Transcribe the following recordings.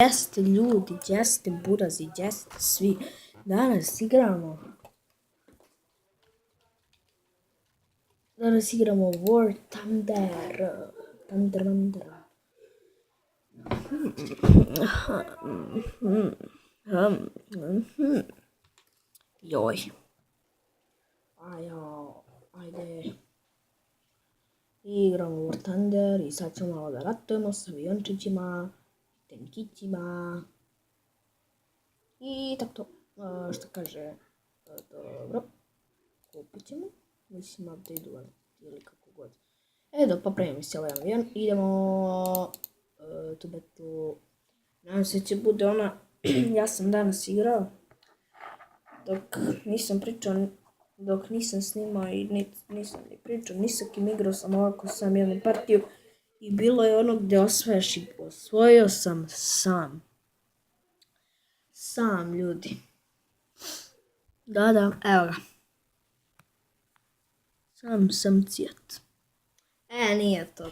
Jeste ljudi, jeste burazi, jeste svi. Danas igramo War Thunder. Thunder. Joj. Ajde. Igramo War Thunder i sad ćemo malo da ratujemo s aviončićima, tenkićima. I tako to. Što kaže, dobro. Kupit ćemo. Mislim, update ili kako god. Da popravimo se ovaj avion. Idemo to battle. Nadam se će bude ona. Ja sam danas igrao. Dok nisam pričao, dok nisam snimao i nisam ni pričao ni sa kim, igrao sam ovako sam jednu partiju. I bilo je ono gdje osvajaš i osvojio sam sam. Sam, ljudi. Da, evo ga. Sam cijet. Nije to.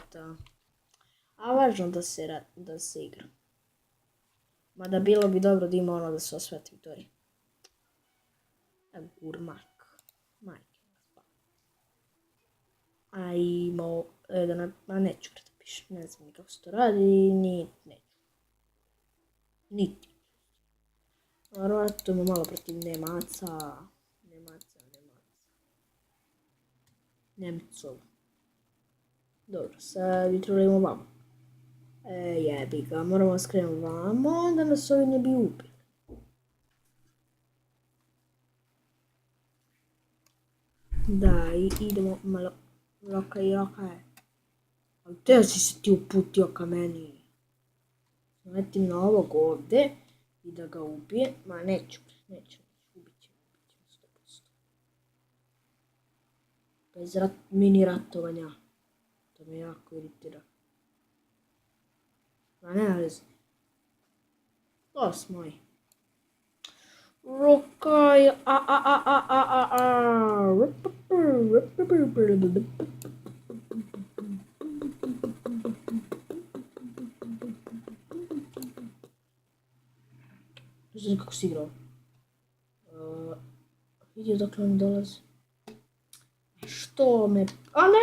A važno da se igra. Mada bilo bi dobro da ima ono da se osvaja teritorij. Gurmak. Majke. Ajmo, neću da pišem, ne znam ni kako se to radi, neću. Niti. Ratujemo malo protiv Nemaca. Nemcov. Dobro, sad bi trebali vamo. Jebi ga, moramo skrenuti vamo, da nas ovi ne bi ubili. Da, idemo malo rokaj. Ali te si se ti uputio ka meni. Letim na ovog ovde i da ga ubije. Ma neću, ubit ćemo 100%. Bez mini ratovanja. To me jako iritira. Ma ne vezi. To smo i. Rokaj, ne znam kako si igrao. Vidio dakle on dolazi. Što me... A ne!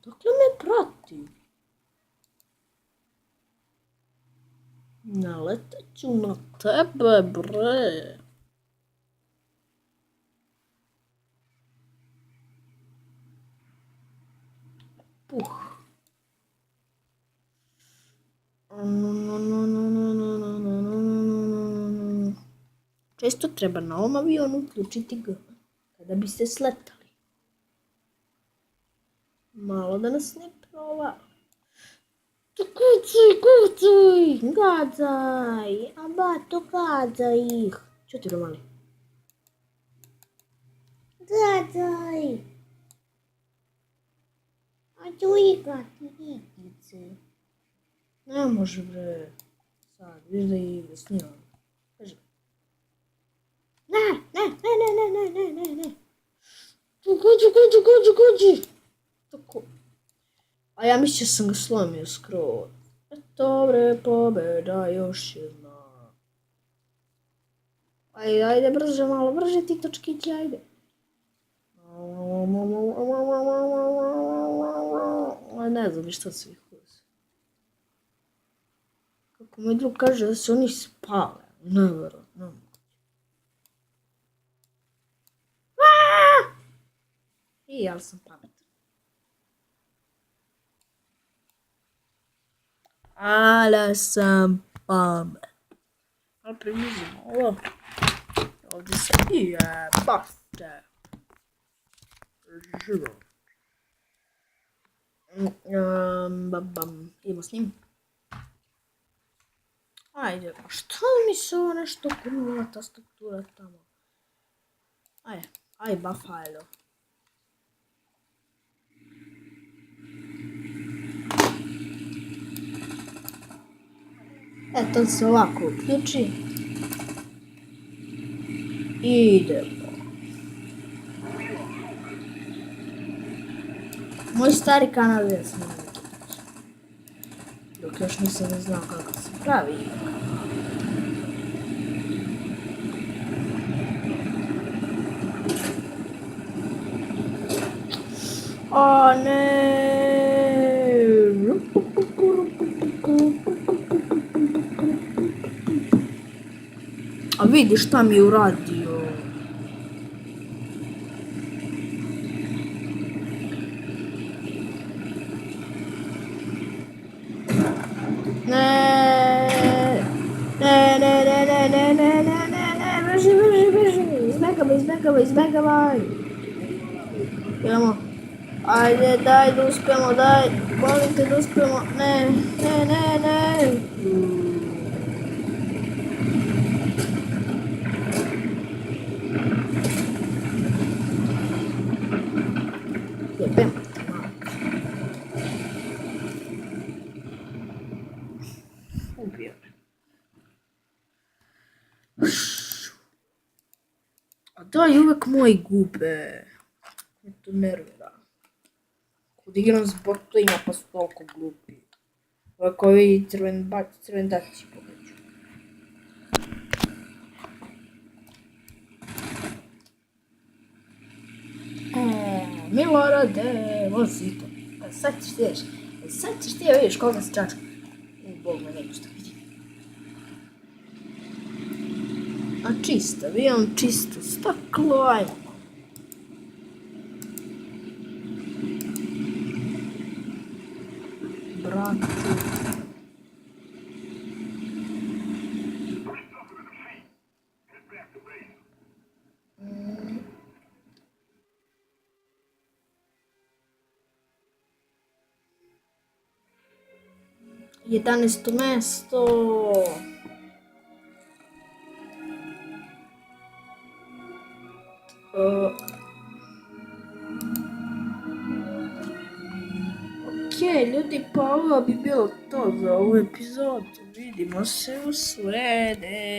Dakle me prati. Naletat ću na tebe, bre. Puh. Često treba na ovom avionu uključiti G, kada biste sletali. Malo da nas ne prova. Kucaj! Gadzaj! Abato, gadzaj ih! Čo ti romali? Gadzaj! A ću igrati igrice. Ne može bre. Sad, viš da je igra snimam. Kaži. Ne! Gađi! Tako. A ja mislio sam ga slomio skroz. Eto bre, pobjeda još jedna. Ajde, malo brže ti točkići, ajde. Ne znam što svih uz. Kako moj drug kaže da se oni spale. Nevjerojatno. Ja sam pametan. Ale sam pamet. Ali približimo ovo. Ovdje se jebate. Živo. Idemo s njim. Ajde, pa što mi se ovo nešto grula tastatura tamo? Ajde, bafajlo. To se ovako uključi. Idemo. Moj stari kanal je snimljen. Dok još nisam ne znao kako se pravi. O ne! A vidi šta mi je uradio. Ne, ne, ne, ne, ne, ne, ne, ne, ne, ne, brži, brži, brži, izbjegavaj, izbjegavaj, izbjegavaj. Idemo, ajde, daj da uspijemo, daj, molim te da uspijemo, ne, ne, ne, ne. Jebem. Ubio me. A daj, uvek moji gube. Me to nervira. Kod igram s botovima pa su toliko glupi. Ovako vidi crven dačić pogađu. Milorade, vozi to. A sad ćeš ti ješ. Sad ćeš ti vidiš koga se čačka. Bog me neću što vidim. A čista, imam čisto staklo, ajmo. Brate. Jedanaesto mesto. Ok, ljudi, pa ovo bi bilo to za ovu epizodu. Vidimo se u sljedećoj.